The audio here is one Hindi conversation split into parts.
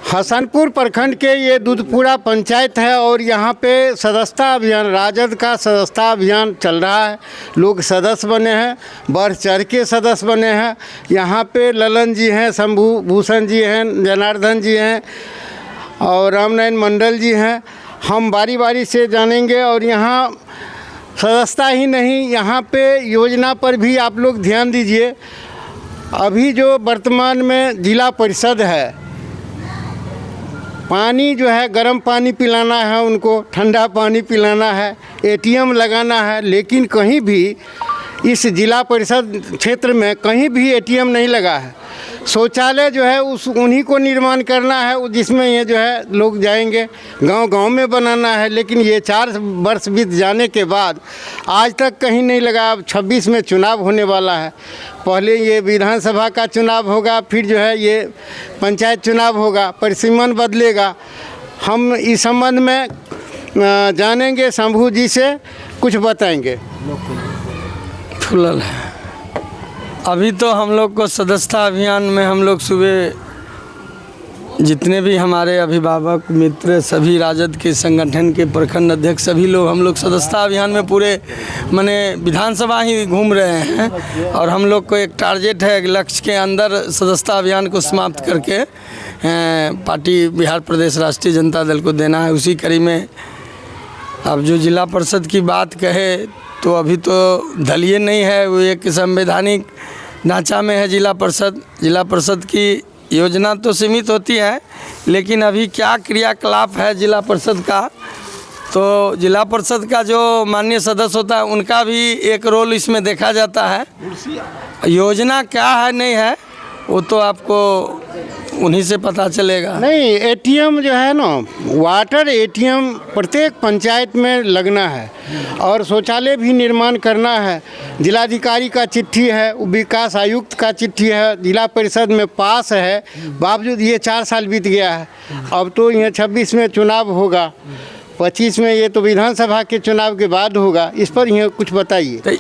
हसनपुर प्रखंड के ये दूधपुरा पंचायत है और यहाँ पे सदस्यता अभियान, राजद का सदस्यता अभियान चल रहा है। लोग सदस्य बने हैं, बढ़ चढ़ के सदस्य बने हैं। यहाँ पे ललन जी हैं, शंभू भूषण जी हैं, जनार्दन जी हैं और रामनारायण मंडल जी हैं। हम बारी बारी से जानेंगे और यहाँ सदस्यता ही नहीं, यहाँ पे योजना पर भी आप लोग ध्यान दीजिए। अभी जो वर्तमान में जिला परिषद है, पानी जो है गर्म पानी पिलाना है उनको, ठंडा पानी पिलाना है, एटीएम लगाना है, लेकिन कहीं भी इस जिला परिषद क्षेत्र में कहीं भी एटीएम नहीं लगा है। शौचालय जो है उन्हीं को निर्माण करना है, जिसमें ये जो है लोग जाएंगे, गांव-गांव में बनाना है। लेकिन ये 4 वर्ष बीत जाने के बाद आज तक कहीं नहीं लगा। अब 26 में चुनाव होने वाला है। पहले ये विधानसभा का चुनाव होगा, फिर जो है ये पंचायत चुनाव होगा, परिसीमन बदलेगा। हम इस संबंध में जानेंगे, शंभू जी से कुछ बताएंगे। फुलल है अभी तो हम लोग को सदस्यता अभियान में हम लोग सुबह जितने भी हमारे अभिभावक मित्र, सभी राजद के संगठन के प्रखंड अध्यक्ष, सभी लोग हम लोग सदस्यता अभियान में पूरे माने विधानसभा ही घूम रहे हैं। और हम लोग को एक टारगेट है, एक लक्ष्य के अंदर सदस्यता अभियान को समाप्त करके पार्टी बिहार प्रदेश राष्ट्रीय जनता दल को देना है। उसी कड़ी में अब जो जिला परिषद की बात कहे तो अभी तो दलीय नहीं है, वो एक संवैधानिक ढांचा में है जिला परिषद। जिला परिषद की योजना तो सीमित होती है, लेकिन अभी क्या क्रियाकलाप है जिला परिषद का, तो जिला परिषद का जो माननीय सदस्य होता है उनका भी एक रोल इसमें देखा जाता है। योजना क्या है नहीं है वो तो आपको उन्हीं से पता चलेगा। नहीं, एटीएम जो है ना, वाटर एटीएम प्रत्येक पंचायत में लगना है और शौचालय भी निर्माण करना है। जिलाधिकारी का चिट्ठी है, विकास आयुक्त का चिट्ठी है, जिला परिषद में पास है, बावजूद ये 4 साल बीत गया है। अब तो ये 26 में चुनाव होगा, 25 में ये तो विधानसभा के चुनाव के बाद होगा। इस पर ये कुछ बताइए। तो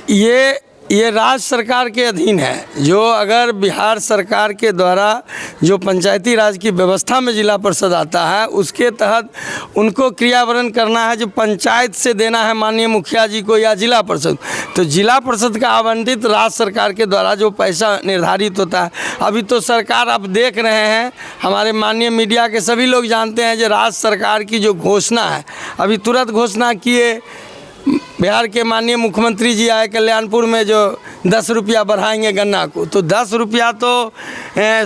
ये राज्य सरकार के अधीन है। जो अगर बिहार सरकार के द्वारा जो पंचायती राज की व्यवस्था में जिला परिषद आता है, उसके तहत उनको क्रियान्वयन करना है, जो पंचायत से देना है माननीय मुखिया जी को या जिला परिषद। तो जिला परिषद का आवंटित राज्य सरकार के द्वारा जो पैसा निर्धारित होता है, अभी तो सरकार आप देख रहे हैं, हमारे माननीय मीडिया के सभी लोग जानते हैं जो राज्य सरकार की जो घोषणा है, अभी तुरंत घोषणा किए बिहार के माननीय मुख्यमंत्री जी आए कल्याणपुर में, जो 10 रुपया बढ़ाएंगे गन्ना को। तो 10 रुपया तो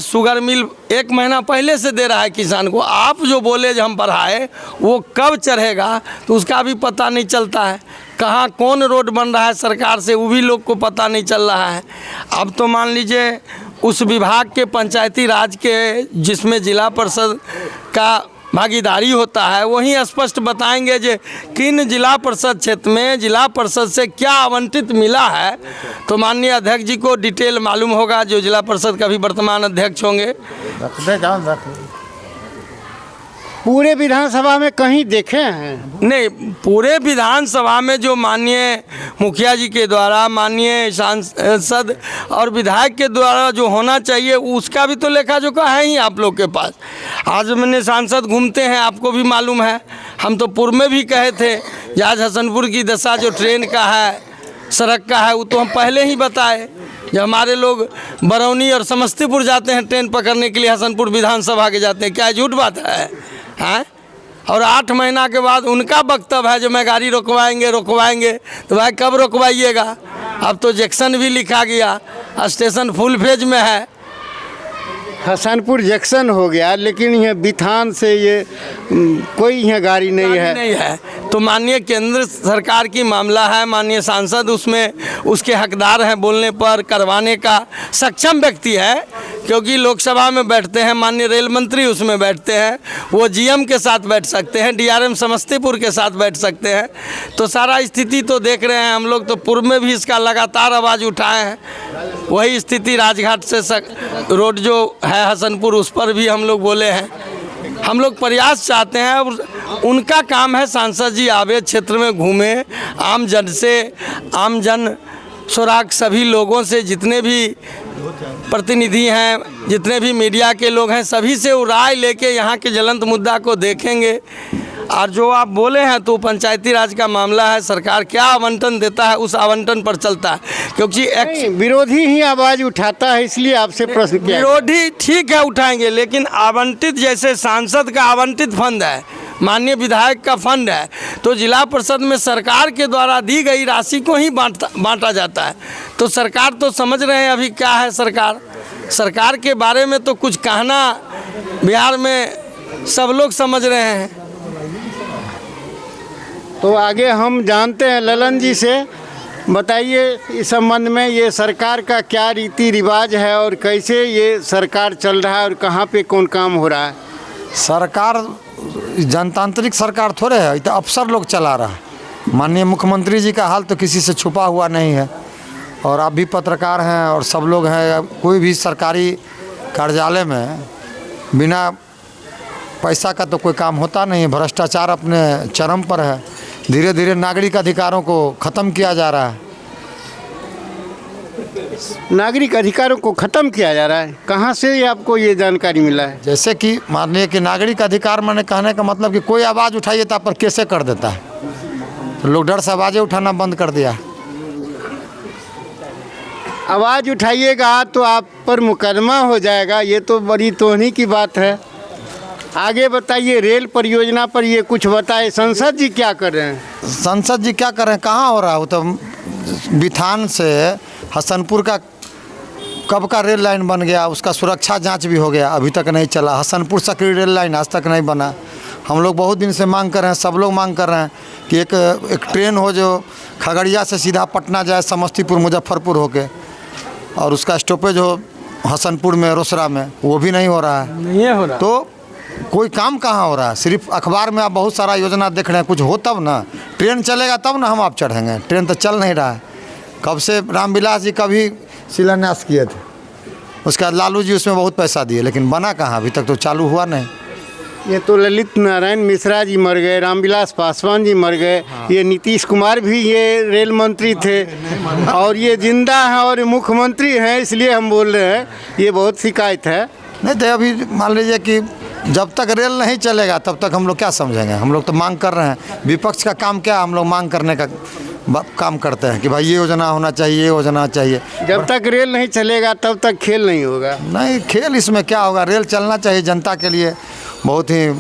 शुगर मिल 1 महीना पहले से दे रहा है किसान को। आप जो बोले जो हम बढ़ाए, वो कब चढ़ेगा तो उसका भी पता नहीं चलता है। कहाँ कौन रोड बन रहा है सरकार से, वो भी लोग को पता नहीं चल रहा है। अब तो मान लीजिए उस विभाग के पंचायती राज के जिसमें जिला परिषद का भागीदारी होता है, वहीं स्पष्ट बताएंगे जो किन जिला परिषद क्षेत्र में जिला परिषद से क्या आवंटित मिला है। तो माननीय अध्यक्ष जी को डिटेल मालूम होगा, जो जिला परिषद का भी वर्तमान अध्यक्ष होंगे। पूरे विधानसभा में कहीं देखे हैं? नहीं, पूरे विधानसभा में जो माननीय मुखिया जी के द्वारा, माननीय सांसद और विधायक के द्वारा जो होना चाहिए, उसका भी तो लेखा जोखा है ही आप लोग के पास। आज मैंने सांसद घूमते हैं, आपको भी मालूम है। हम तो पूर्व में भी कहे थे, आज हसनपुर की दशा जो ट्रेन का है, सड़क का है, वो तो हम पहले ही बताए। जब हमारे लोग बरौनी और समस्तीपुर जाते हैं ट्रेन पकड़ने के लिए, हसनपुर विधानसभा के जाते हैं, क्या झूठ बात है? हाँ, और 8 महीना के बाद उनका वक्तव्य है जो मैं गाड़ी रोकवाएंगे। तो भाई कब रोकवाइएगा? अब तो जंक्शन भी लिखा गया, स्टेशन फुल फेज में है। हसनपुर जंक्शन हो गया, लेकिन यह बिथान से ये कोई यहाँ गाड़ी नहीं है। तो माननीय केंद्र सरकार की मामला है, माननीय सांसद उसमें उसके हकदार हैं, बोलने पर करवाने का सक्षम व्यक्ति है, क्योंकि लोकसभा में बैठते हैं, माननीय रेल मंत्री उसमें बैठते हैं, वो जीएम के साथ बैठ सकते हैं, डीआरएम समस्तीपुर के साथ बैठ सकते हैं। तो सारा स्थिति तो देख रहे हैं हम लोग। तो पूर्व में भी इसका लगातार आवाज़ उठाए हैं। वही स्थिति राजघाट से रोड जो है हसनपुर, उस पर भी हम लोग बोले हैं। हम लोग प्रयास चाहते हैं, और उनका काम है सांसद जी आवे, क्षेत्र में घूमे, आम जन सुराग सभी लोगों से जितने भी प्रतिनिधि हैं, जितने भी मीडिया के लोग हैं, सभी से वो राय लेके यहाँ के ज्वलंत मुद्दा को देखेंगे। और जो आप बोले हैं तो पंचायती राज का मामला है, सरकार क्या आवंटन देता है उस आवंटन पर चलता है, क्योंकि नहीं, विरोधी ही आवाज़ उठाता है, इसलिए आपसे प्रश्न किया। विरोधी ठीक है उठाएंगे, लेकिन आवंटित जैसे सांसद का आवंटित फंड है, माननीय विधायक का फंड है, तो जिला परिषद में सरकार के द्वारा दी गई राशि को ही बांटा जाता है। तो सरकार तो समझ रहे हैं अभी क्या है सरकार के बारे में तो कुछ कहना बिहार में सब लोग समझ रहे हैं। तो आगे हम जानते हैं ललन जी से, बताइए इस संबंध में ये सरकार का क्या रीति रिवाज है और कैसे ये सरकार चल रहा है और कहाँ पे कौन काम हो रहा है। सरकार जनतांत्रिक सरकार थोड़े है, तो अफसर लोग चला रहा है। माननीय मुख्यमंत्री जी का हाल तो किसी से छुपा हुआ नहीं है, और आप भी पत्रकार हैं और सब लोग हैं। कोई भी सरकारी कार्यालय में बिना पैसा का तो कोई काम होता नहीं है। भ्रष्टाचार अपने चरम पर है। धीरे धीरे नागरिक अधिकारों को ख़त्म किया जा रहा है। नागरिक अधिकारों को ख़त्म किया जा रहा है, कहाँ से ये आपको ये जानकारी मिला है। जैसे कि माननीय कि नागरिक अधिकार मैंने कहने का मतलब कि कोई आवाज़ उठाइए तो आप पर कैसे कर देता है, तो लोग डर से आवाज़ें उठाना बंद कर दिया। आवाज़ उठाइएगा तो आप पर मुकदमा हो जाएगा, ये तो बड़ी तोहनी की बात है। आगे बताइए, रेल परियोजना पर ये कुछ बताए, संसद जी क्या कर रहे हैं। संसद जी क्या कर रहे हैं, कहाँ हो रहा है। वो तो बिथान से हसनपुर का कब का रेल लाइन बन गया, उसका सुरक्षा जांच भी हो गया, अभी तक नहीं चला। हसनपुर सकरी रेल लाइन आज तक नहीं बना। हम लोग बहुत दिन से मांग कर रहे हैं, सब लोग मांग कर रहे हैं कि एक ट्रेन हो जो खगड़िया से सीधा पटना जाए, समस्तीपुर मुजफ्फरपुर होके, और उसका स्टॉपेज हो हसनपुर में, रोसड़ा में। वो भी नहीं हो रहा है। नहीं हो रहा तो कोई काम कहाँ हो रहा है। सिर्फ अखबार में आप बहुत सारा योजना देख रहे हैं, कुछ हो तब ना। ट्रेन चलेगा तब ना हम आप चढ़ेंगे। ट्रेन तो चल नहीं रहा है। कब से रामविलास जी कभी शिलान्यास किए थे, उसके बाद लालू जी उसमें बहुत पैसा दिए, लेकिन बना कहाँ, अभी तक तो चालू हुआ नहीं। ये तो ललित नारायण मिश्रा जी मर गए, रामविलास पासवान जी मर गए। ये नीतीश कुमार भी ये रेल मंत्री थे, और ये जिंदा हैं और मुख्यमंत्री हैं, इसलिए हम बोल रहे हैं ये बहुत शिकायत है। नहीं तो अभी मान लीजिए कि जब तक रेल नहीं चलेगा तब तक हम लोग क्या समझेंगे। हम लोग तो मांग कर रहे हैं। विपक्ष का काम क्या, हम लोग मांग करने का काम करते हैं कि भाई ये योजना होना चाहिए, ये योजना चाहिए। जब तक रेल नहीं चलेगा तब तक खेल नहीं होगा। नहीं, खेल इसमें क्या होगा। रेल चलना चाहिए, जनता के लिए बहुत ही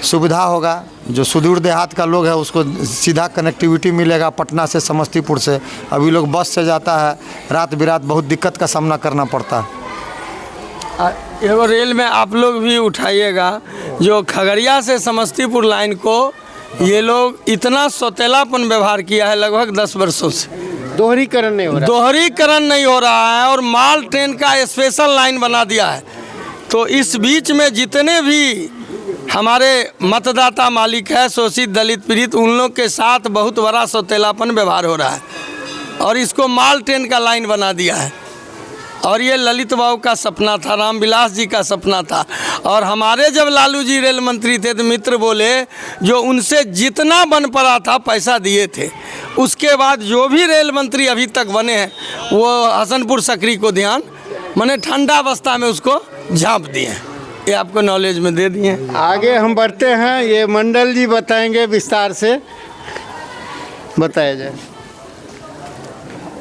सुविधा होगा। जो सुदूर देहात का लोग है उसको सीधा कनेक्टिविटी मिलेगा पटना से, समस्तीपुर से। अभी लोग बस से जाता है, रात बिरात बहुत दिक्कत का सामना करना पड़ता है। एगो रेल में आप लोग भी उठाइएगा, जो खगड़िया से समस्तीपुर लाइन को ये लोग इतना सौतेलापन व्यवहार किया है लगभग 10 वर्षों से। दोहरीकरण नहीं हो रहा। दोहरीकरण नहीं हो रहा है, और माल ट्रेन का स्पेशल लाइन बना दिया है। तो इस बीच में जितने भी हमारे मतदाता मालिक है, शोषित दलित पीड़ित, उन लोग के साथ बहुत बड़ा सौतेलापन व्यवहार हो रहा है, और इसको माल ट्रेन का लाइन बना दिया है। और ये ललित बाबू का सपना था, रामविलास जी का सपना था। और हमारे जब लालू जी रेल मंत्री थे तो मित्र बोले जो उनसे जितना बन पड़ा था पैसा दिए थे। उसके बाद जो भी रेल मंत्री अभी तक बने हैं वो हसनपुर सकरी को ध्यान माने ठंडा अवस्था में उसको झाँप दिए। ये आपको नॉलेज में दे दिए। आगे हम बढ़ते हैं, ये मंडल जी बताएंगे विस्तार से, बताया जाए।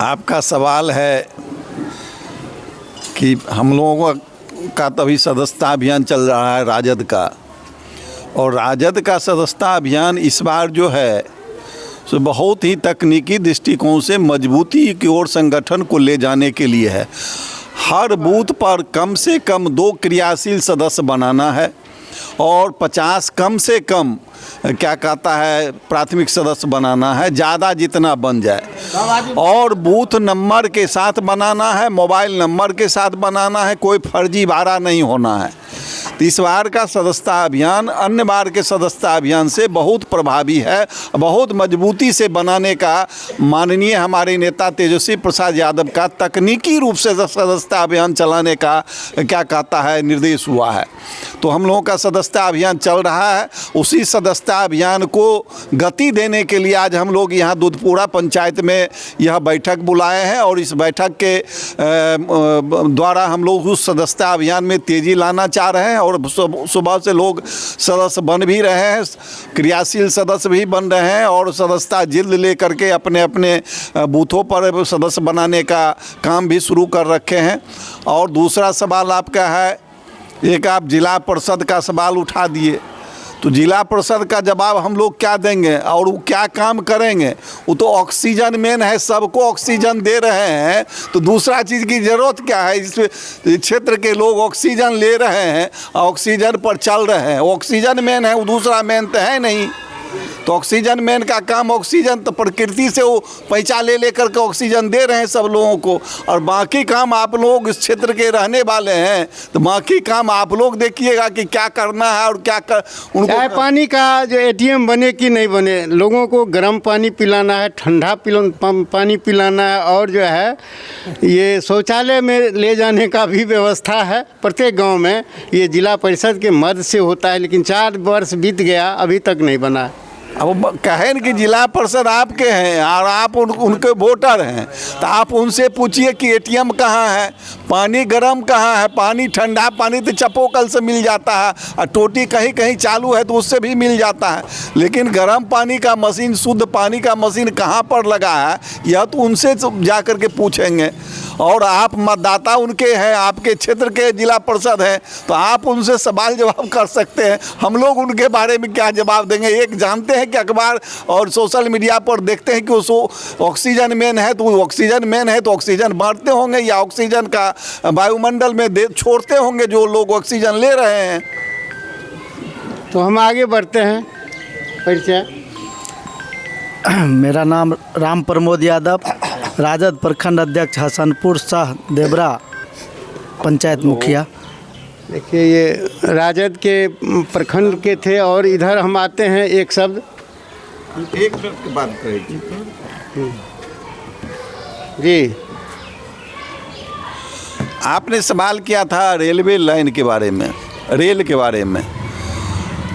आपका सवाल है कि हम लोगों का तभी सदस्यता अभियान चल रहा है राजद का, और राजद का सदस्यता अभियान इस बार जो है सो बहुत ही तकनीकी दृष्टिकोण से मजबूती की ओर संगठन को ले जाने के लिए है। हर बूथ पर कम से कम 2 क्रियाशील सदस्य बनाना है, और 50 कम से कम क्या कहता है प्राथमिक सदस्य बनाना है, ज़्यादा जितना बन जाए। और बूथ नंबर के साथ बनाना है, मोबाइल नंबर के साथ बनाना है, कोई फर्जीवाड़ा नहीं होना है। तो इस बार का सदस्यता अभियान अन्य बार के सदस्यता अभियान से बहुत प्रभावी है, बहुत मजबूती से बनाने का माननीय हमारे नेता तेजस्वी प्रसाद यादव का तकनीकी रूप से सदस्यता अभियान चलाने का क्या कहता है निर्देश हुआ है। तो हम लोगों का सदस्यता अभियान चल रहा है। उसी सदस्यता अभियान को गति देने के लिए आज हम लोग यहाँ दूधपुरा पंचायत में यह बैठक बुलाए हैं और इस बैठक के द्वारा हम लोग उस सदस्यता अभियान में तेज़ी लाना चाह रहे हैं और सुबह से लोग सदस्य बन भी रहे हैं, क्रियाशील सदस्य भी बन रहे हैं और सदस्यता जिल्द लेकर के अपने अपने बूथों पर सदस्य बनाने का काम भी शुरू कर रखे हैं। और दूसरा सवाल आपका है, एक आप जिला परिषद का सवाल उठा दिए, तो जिला परिषद का जवाब हम लोग क्या देंगे और वो क्या काम करेंगे? वो तो ऑक्सीजन मेन है, सबको ऑक्सीजन दे रहे हैं, तो दूसरा चीज़ की ज़रूरत क्या है? इस क्षेत्र के लोग ऑक्सीजन ले रहे हैं, ऑक्सीजन पर चल रहे हैं, ऑक्सीजन मेन है, वो दूसरा मेन तो है नहीं। तो ऑक्सीजन मैन का काम, ऑक्सीजन तो प्रकृति से वो पैसा ले लेकर के ऑक्सीजन दे रहे हैं सब लोगों को, और बाकी काम आप लोग इस क्षेत्र के रहने वाले हैं, तो बाकी काम आप लोग देखिएगा कि क्या करना है और क्या कर उनको। चाहे पानी का जो एटीएम बने कि नहीं बने, लोगों को गर्म पानी पिलाना है, ठंडा पानी पिलाना है, और जो है ये शौचालय में ले जाने का भी व्यवस्था है प्रत्येक गाँव में। ये जिला परिषद के मद से होता है, लेकिन 4 वर्ष बीत गया अभी तक नहीं बना है। अब कहें कि जिला परिषद आपके हैं और आप उनके वोटर हैं, तो आप उनसे पूछिए कि एटीएम कहाँ है, पानी गर्म कहाँ है, पानी ठंडा पानी तो चपोकल से मिल जाता है और टोटी कहीं कहीं चालू है तो उससे भी मिल जाता है, लेकिन गर्म पानी का मशीन, शुद्ध पानी का मशीन कहाँ पर लगा है, यह तो उनसे जा कर के पूछेंगे। और आप मतदाता उनके हैं, आपके क्षेत्र के जिला परिषद हैं, तो आप उनसे सवाल जवाब कर सकते हैं। हम लोग उनके बारे में क्या जवाब देंगे? एक जानते हैं कि अखबार और सोशल मीडिया पर देखते हैं कि उसको ऑक्सीजन मैन है, तो ऑक्सीजन मैन है तो ऑक्सीजन बांटते होंगे या ऑक्सीजन का वायुमंडल में छोड़ते होंगे जो लोग ऑक्सीजन ले रहे हैं। तो हम आगे बढ़ते हैं। परिचय। मेरा नाम राम प्रमोद यादव, राजद प्रखंड अध्यक्ष हसनपुर शाह देवरा पंचायत मुखिया। देखिए, ये राजद के प्रखंड के थे और इधर हम आते हैं। एक शब्द, एक मिनट की बात करेगी जी। आपने सवाल किया था रेलवे लाइन के बारे में, रेल के बारे में।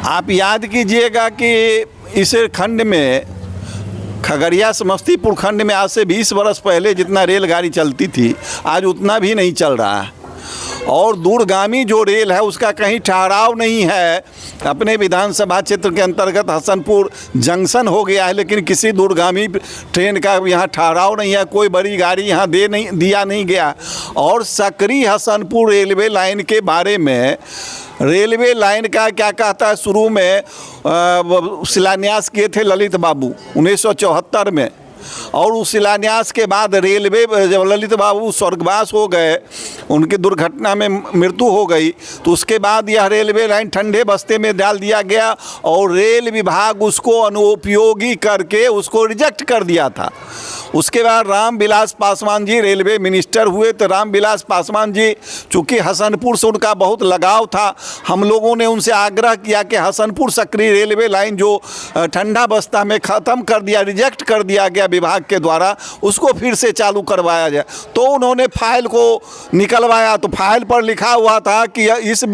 आप याद कीजिएगा कि इस खंड में, खगड़िया समस्तीपुर खंड में आज से 20 वर्ष पहले जितना रेलगाड़ी चलती थी, आज उतना भी नहीं चल रहा है। और दूरगामी जो रेल है उसका कहीं ठहराव नहीं है। अपने विधानसभा क्षेत्र के अंतर्गत हसनपुर जंक्शन हो गया है, लेकिन किसी दूरगामी ट्रेन का यहाँ ठहराव नहीं है, कोई बड़ी गाड़ी यहाँ दिया नहीं गया। और सकरी हसनपुर रेलवे लाइन के बारे में, रेलवे लाइन का क्या कहता है, शुरू में शिलान्यास किए थे ललित बाबू 1974 में, और उस शिलान्यास के बाद रेलवे, जब ललित बाबू स्वर्गवास हो गए, उनकी दुर्घटना में मृत्यु हो गई, तो उसके बाद यह रेलवे लाइन ठंडे बस्ते में डाल दिया गया और रेल विभाग उसको अनुपयोगी करके उसको रिजेक्ट कर दिया था। उसके बाद रामविलास पासवान जी रेलवे मिनिस्टर हुए, तो रामविलास पासवान जी चूँकि हसनपुर से उनका बहुत लगाव था, हम लोगों ने उनसे आग्रह किया कि हसनपुर सकरी रेलवे लाइन जो ठंडा बस्ता में ख़त्म कर दिया, रिजेक्ट कर दिया गया विभाग के द्वारा, उसको फिर से चालू करवाया जाए। तो उन्होंने फाइल को निकलवाया, तो फाइल पर लिखा हुआ था कि इस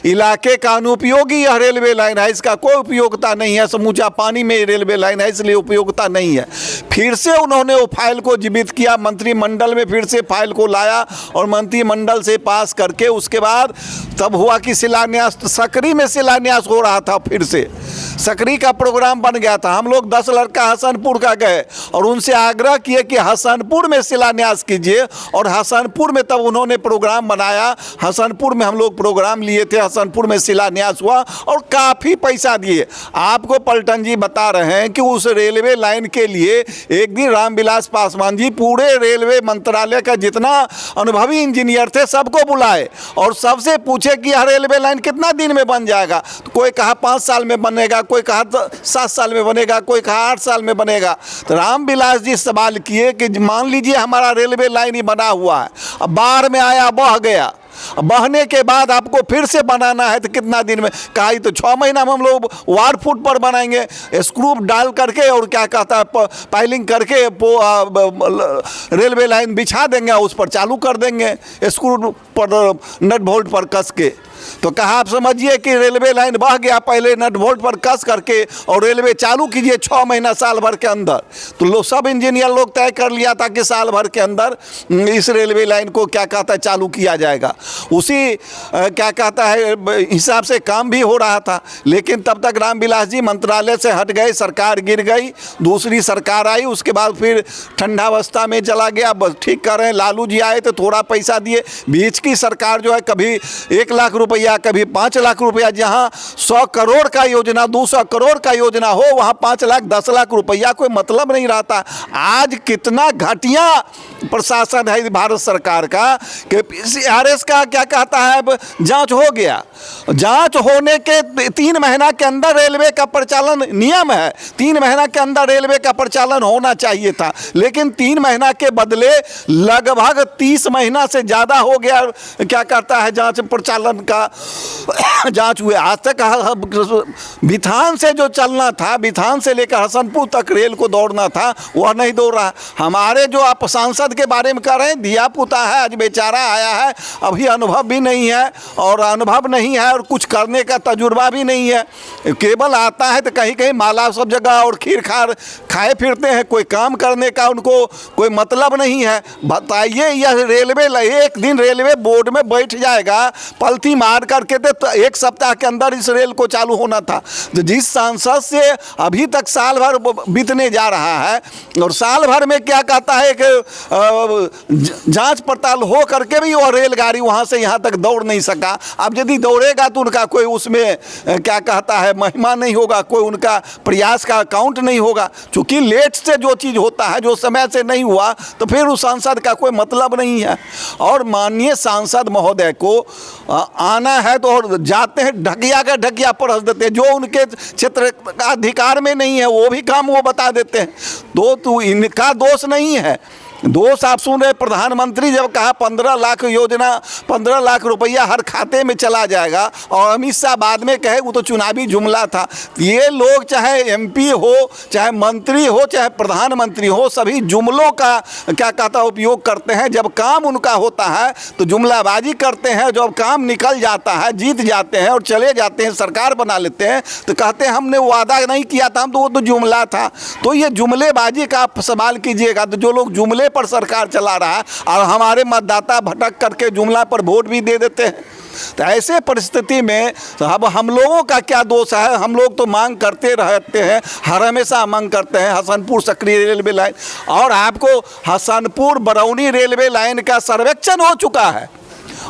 इलाके का अनुपयोगी यह रेलवे लाइन है, इसका कोई उपयोगिता नहीं है, समूचा पानी में रेलवे लाइन है, इसलिए उपयोगिता नहीं है। फिर से उन्होंने वो फाइल को जीवित किया, मंत्रिमंडल में फिर से फाइल को लाया और मंत्रिमंडल से पास करके उसके बाद तब हुआ कि शिलान्यास, सकरी में शिलान्यास हो रहा था। फिर से सकरी का प्रोग्राम बन गया था। हम लोग 10 लड़का हसनपुर का गए और उनसे आग्रह किए कि हसनपुर में शिलान्यास कीजिए, और हसनपुर में तब उन्होंने प्रोग्राम बनाया। हसनपुर में हम लोग प्रोग्राम लिए थे, हसनपुर में शिलान्यास हुआ और काफ़ी पैसा दिए। आपको पलटन जी बता रहे हैं कि उस रेलवे लाइन के लिए एक दिन रामविलास पासवान जी पूरे रेलवे मंत्रालय का जितना अनुभवी इंजीनियर थे सबको बुलाए और सबसे पूछे कि यह रेलवे लाइन कितना दिन में बन जाएगा। तो कोई कहा 5 साल में बनेगा, कोई कहा 7 साल में बनेगा, कोई कहा 8 साल में बनेगा। तो रामविलास जी सवाल किए कि मान लीजिए हमारा रेलवे लाइन ही बना हुआ है, अब बाढ़ में आया, बह गया, बहने के बाद आपको फिर से बनाना है तो कितना दिन में? कहा तो 6 महीना में हम लोग वार फुट पर बनाएंगे, स्क्रू डाल करके और क्या कहता है पाइलिंग करके रेलवे लाइन बिछा देंगे, उस पर चालू कर देंगे स्क्रू पर, नट बोल्ट पर कस के। तो कहा आप समझिए कि रेलवे लाइन बह गया, पहले नट बोल्ट पर कस करके और रेलवे चालू कीजिए 6 महीना साल भर के अंदर। तो लोग सब इंजीनियर लोग तय कर लिया था कि साल भर के अंदर इस रेलवे लाइन को क्या कहता है चालू किया जाएगा। उसी क्या कहता है हिसाब से काम भी हो रहा था। लेकिन तब तक रामविलास जी मंत्रालय से हट गए, सरकार गिर गई, दूसरी सरकार आई, उसके बाद फिर ठंडावस्था में चला गया। बस ठीक कर रहे हैं, लालू जी आए तो थोड़ा पैसा दिए। बीच की सरकार जो है कभी 1 लाख रुपया, कभी 5 लाख रुपया, जहां 100 करोड़ का योजना 200 करोड़ का योजना हो वहां 5 लाख 10 लाख रुपया कोई मतलब नहीं रहता। आज कितना घटिया प्रशासन है भारत सरकार का कि PCRS का क्या कहता है जांच हो गया। जांच होने के 3 महीना के अंदर रेलवे का परिचालन नियम है, 3 महीना के अंदर रेलवे का परिचालन होना चाहिए था, लेकिन 3 महीना के बदले लगभग 30 महीना से ज़्यादा हो गया क्या कहता है जांच परिचालन का जांच हुए। आज तक बिथान से जो चलना था, बिथान से लेकर हसनपुर तक रेल को दौड़ना था, वह नहीं दौड़ रहा। हमारे जो आप सांसद के बारे में कह रहे हैं, धिया पुता है, आज बेचारा आया है, अभी अनुभव भी नहीं है और अनुभव नहीं है और कुछ करने का तजुर्बा भी नहीं है। केवल आता है तो कहीं कहीं माला सब जगह और खीर खार खाए फिरते हैं, कोई काम करने का उनको कोई मतलब नहीं है। बताइए, यह रेलवे एक दिन रेलवे बोर्ड में बैठ जाएगा, पलथी मार करके तो 1 सप्ताह के अंदर इस रेल को चालू होना था। तो जिस सांसद से अभी तक साल भर बीतने जा रहा है और साल भर में क्या कहता है कि जांच पड़ताल हो करके भी वो रेलगाड़ी वहां से यहां तक दौड़ नहीं सका। अब यदि दौड़ेगा तो उनका कोई उसमें क्या कहता है महिमा नहीं होगा, कोई उनका प्रयास का अकाउंट नहीं होगा। चूंकि लेट से जो चीज़ होता है, जो समय से नहीं हुआ, तो फिर उस सांसद का कोई मतलब नहीं है। और माननीय सांसद महोदय को आना है तो और जाते हैं ढकिया का ढकिया पर हंस देते हैं, जो उनके क्षेत्र का अधिकार में नहीं है वो भी काम वो बता देते हैं। तो इनका दोष नहीं है, दोष आप सुन रहे। प्रधानमंत्री जब कहा 15 लाख योजना, 15 लाख रुपया हर खाते में चला जाएगा, और अमित शाह बाद में कहे वो तो चुनावी जुमला था। ये लोग चाहे MP हो, चाहे मंत्री हो, चाहे प्रधानमंत्री हो, सभी जुमलों का क्या कहता उपयोग करते हैं। जब काम उनका होता है तो जुमलाबाजी करते हैं, जब काम निकल जाता है, जीत जाते हैं और चले जाते हैं, सरकार बना लेते हैं, तो कहते हैं हमने वादा नहीं किया था, हम तो वो तो जुमला था। तो ये जुमलेबाजी का आप सवाल कीजिएगा तो जो लोग जुमले पर सरकार चला रहा है और हमारे मतदाता भटक करके जुमला पर वोट भी दे देते हैं। तो ऐसे परिस्थिति में अब हम लोगों का क्या दोष है? हम लोग तो मांग करते रहते हैं, हर हमेशा मांग करते हैं हसनपुर सक्रिय रेलवे लाइन। और आपको हसनपुर बरौनी रेलवे लाइन का सर्वेक्षण हो चुका है,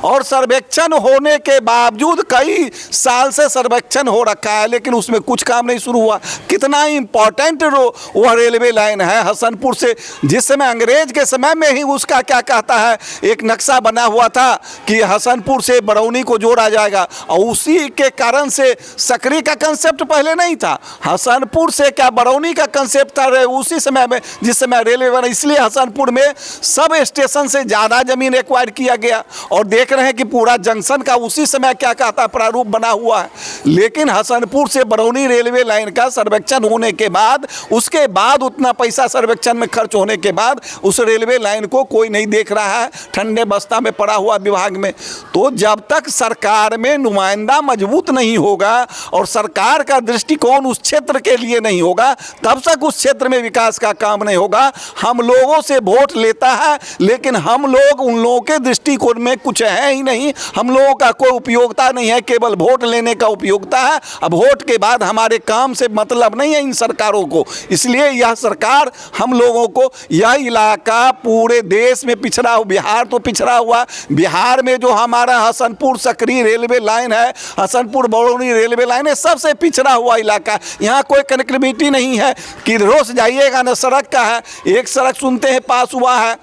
और सर्वेक्षण होने के बावजूद कई साल से सर्वेक्षण हो रखा है, लेकिन उसमें कुछ काम नहीं शुरू हुआ। कितना इम्पोर्टेंट वह रेलवे लाइन है हसनपुर से, जिस समय अंग्रेज के समय में ही उसका क्या कहता है एक नक्शा बना हुआ था कि हसनपुर से बरौनी को जोड़ा जाएगा, और उसी के कारण से सकरी का कंसेप्ट पहले नहीं था, हसनपुर से क्या बरौनी का कंसेप्ट था उसी समय में, जिस समय रेलवे बना। इसलिए हसनपुर में सब स्टेशन से ज़्यादा ज़मीन एक्वायर किया गया, और देख रहे हैं कि पूरा जंक्शन का उसी समय क्या कहता है प्रारूप बना हुआ है। लेकिन हसनपुर से बरौनी रेलवे लाइन का सर्वेक्षण होने के बाद, उसके बाद उतना पैसा सर्वेक्षण में खर्च होने के बाद उस रेलवे लाइन को कोई नहीं देख रहा है, ठंडे बस्ता में पड़ा हुआ विभाग में। तो जब तक सरकार में नुमाइंदा मजबूत नहीं होगा और सरकार का दृष्टिकोण उस क्षेत्र के लिए नहीं होगा, तब तक उस क्षेत्र में विकास का काम नहीं होगा। हम लोगों से वोट लेता है, लेकिन हम लोग उन लोगों के दृष्टिकोण में कुछ है ही नहीं, हम लोगों का कोई उपयोगिता नहीं है, केवल वोट लेने का उपयोगिता है। अब वोट के बाद हमारे काम से मतलब नहीं है इन सरकारों को। इसलिए यह सरकार हम लोगों को, यह इलाका पूरे देश में पिछड़ा हुआ, बिहार तो पिछड़ा हुआ, बिहार में जो हमारा हसनपुर सक्रिय रेलवे लाइन है, हसनपुर बरौनी रेलवे लाइन है, सबसे पिछड़ा हुआ इलाका। यहाँ कोई कनेक्टिविटी नहीं है कि रोज जाइएगा न सड़क का है। एक सड़क सुनते हैं पास हुआ है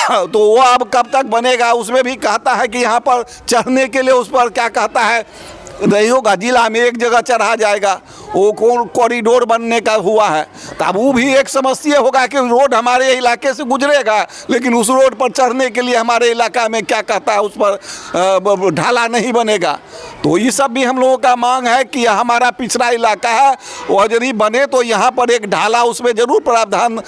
तो वो अब कब तक बनेगा? उसमें भी कहता है कि यहाँ पर चढ़ने के लिए उस पर क्या कहता है नहीं होगा, जिला में एक जगह चढ़ा जाएगा, वो कौन कॉरिडोर बनने का हुआ है। तो अब वो भी एक समस्या होगा कि रोड हमारे इलाके से गुजरेगा, लेकिन उस रोड पर चढ़ने के लिए हमारे इलाका में क्या कहता है उस पर ढाला नहीं बनेगा। तो ये सब भी हम लोगों का मांग है कि हमारा पिछड़ा इलाका है, और यदि बने तो यहाँ पर एक ढाला उसमें ज़रूर प्रावधान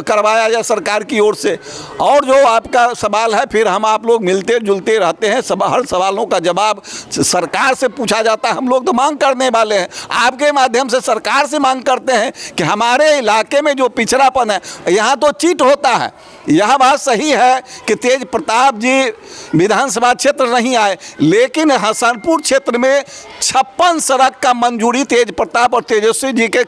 करवाया जाए सरकार की ओर से। और जो आपका सवाल है, फिर हम आप लोग मिलते जुलते रहते हैं, हर सवालों का जवाब सरकार से पूछा जाता है। हम लोग तो मांग करने वाले हैं, आपके माध्यम से सरकार से मांग करते हैं कि हमारे इलाके में जो पिछड़ापन है, यहाँ तो चीट होता है। यह बात सही है कि तेज प्रताप जी विधानसभा क्षेत्र नहीं आए, लेकिन हसनपुर क्षेत्र में 56 सड़क का मंजूरी तेज प्रताप और तेजस्वी जी के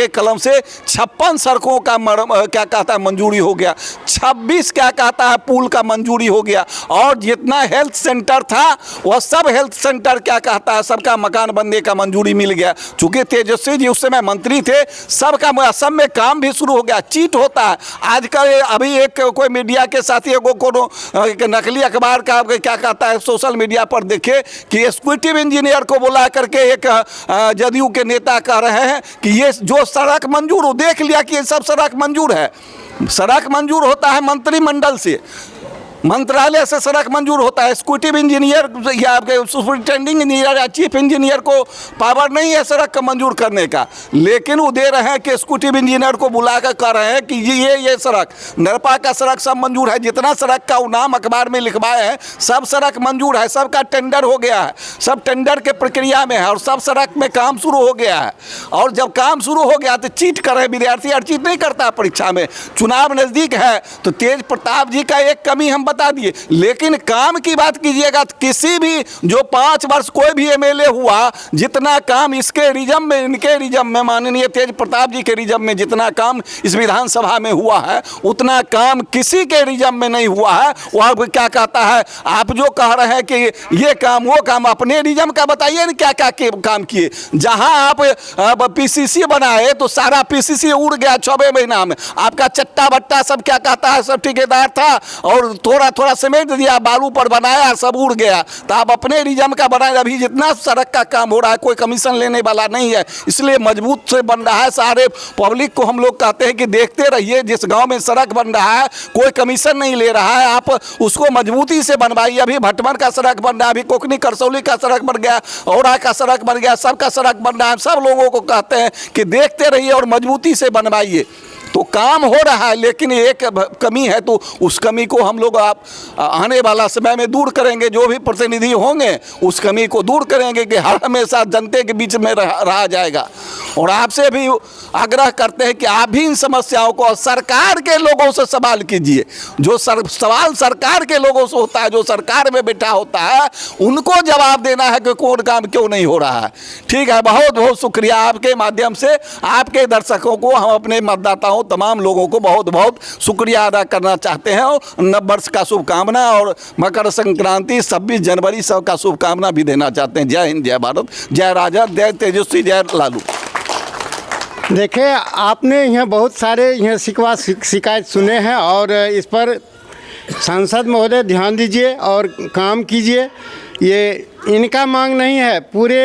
कलम से 56 सड़कों का क्या कहता है मंजूरी हो गया, 26 क्या कहता है पुल का मंजूरी हो गया, और जितना हेल्थ सेंटर था वह सब हेल्थ सेंटर क्या कहता है सबका मकान बनने का मंजूरी मिल गया। चूँकि तेजस्वी जी उस समय मंत्री थे, सबका सब में काम भी शुरू हो गया। चीट होता है आजकल। अभी एक कोई मीडिया के साथी को नकली अखबार का क्या कहता है सोशल मीडिया पर देखे कि एक्जीक्यूटिव इंजीनियर को बुला करके एक जदयू के नेता कह रहे हैं कि ये जो सड़क मंजूर हो, देख लिया कि ये सब सड़क मंजूर है। सड़क मंजूर होता है मंत्रिमंडल से, मंत्रालय से सड़क मंजूर होता है। एक्जीक्यूटिव इंजीनियर या आपके सुपरिटेंडिंग इंजीनियर या चीफ इंजीनियर को पावर नहीं है सड़क का मंजूर करने का, लेकिन वो दे रहे हैं कि एक्जीक्यूटिव इंजीनियर को बुला कर कह रहे हैं कि ये सड़क नरपा का सड़क सब मंजूर है। जितना सड़क का नाम अखबार में लिखवाए हैं सब सड़क मंजूर है, सबका टेंडर हो गया है, सब टेंडर के प्रक्रिया में है और सब सड़क में काम शुरू हो गया है। और जब काम शुरू हो गया तो चीट कर रहे विद्यार्थी, और चीट नहीं करता परीक्षा में। चुनाव नज़दीक है तो तेज प्रताप जी का एक कमी हम बता दिए, लेकिन काम की बात कीजिएगा तो किसी भी जो 5 वर्ष कोई भी एमएलए हुआ, जितना काम इसके रिजम में, इनके रिजम में, माननीय तेज प्रताप जी के रिजम में जितना काम इस विधानसभा में हुआ है, उतना काम किसी के रिजम में नहीं हुआ है। वह क्या कहता है, आप जो कह रहे हैं कि ये काम वो काम, अपने रिजम का बताइए ना क्या क्या काम किए। जहां आप पीसीसी बनाए तो सारा पीसीसी उड़ गया 6 महीना में। आपका चट्टा बट्टा सब क्या कहता है सब ठेकेदार था, और थोड़ा सीमेंट दिया, बालू पर बनाया, सब उड़ गया। तो आप अपने रिजम का बनाए। अभी जितना सड़क का काम हो रहा है कोई कमीशन लेने वाला नहीं है, इसलिए मजबूत से बन रहा है। सारे पब्लिक को हम लोग कहते हैं कि देखते रहिए, जिस गांव में सड़क बन रहा है कोई कमीशन नहीं ले रहा है, आप उसको मजबूती से बनवाइए। अभी भटमन का सड़क बन रहा है, अभी कोकनी करसौली का सड़क बन गया, औरा का सड़क बन गया, सबका सड़क बन रहा है। सब लोगों को कहते हैं कि देखते रहिए और मजबूती से बनवाइए। तो काम हो रहा है, लेकिन एक कमी है, तो उस कमी को हम लोग आप आने वाला समय में दूर करेंगे। जो भी प्रतिनिधि होंगे उस कमी को दूर करेंगे कि हर हमेशा जनता के बीच में रहा जाएगा। और आपसे भी आग्रह करते हैं कि आप भी इन समस्याओं को सरकार के लोगों से सवाल कीजिए। जो सवाल सरकार के लोगों से होता है, जो सरकार में बैठा होता है, उनको जवाब देना है कि कौन काम क्यों नहीं हो रहा है। ठीक है, बहुत बहुत शुक्रिया। आपके माध्यम से आपके दर्शकों को, हम अपने मतदाताओं तमाम लोगों को बहुत बहुत शुक्रिया अदा करना चाहते हैं, और नव वर्ष का शुभकामना और मकर संक्रांति 26 जनवरी सब का शुभकामना भी देना चाहते हैं। जय हिंद, जय भारत, जय राजद, जय तेजस्वी, जय लालू। देखिए, आपने यहाँ बहुत सारे यहाँ शिकायत सुने हैं, और इस पर सांसद महोदय ध्यान दीजिए और काम कीजिए। ये इनका मांग नहीं है, पूरे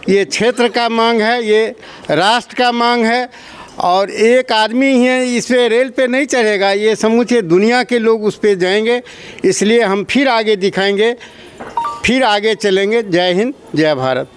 ये क्षेत्र का मांग है, ये राष्ट्र का मांग है। और एक आदमी ही इस पे रेल पे नहीं चढ़ेगा, ये समूचे दुनिया के लोग उस पे जाएंगे। इसलिए हम फिर आगे दिखाएंगे, फिर आगे चलेंगे। जय हिंद, जय भारत।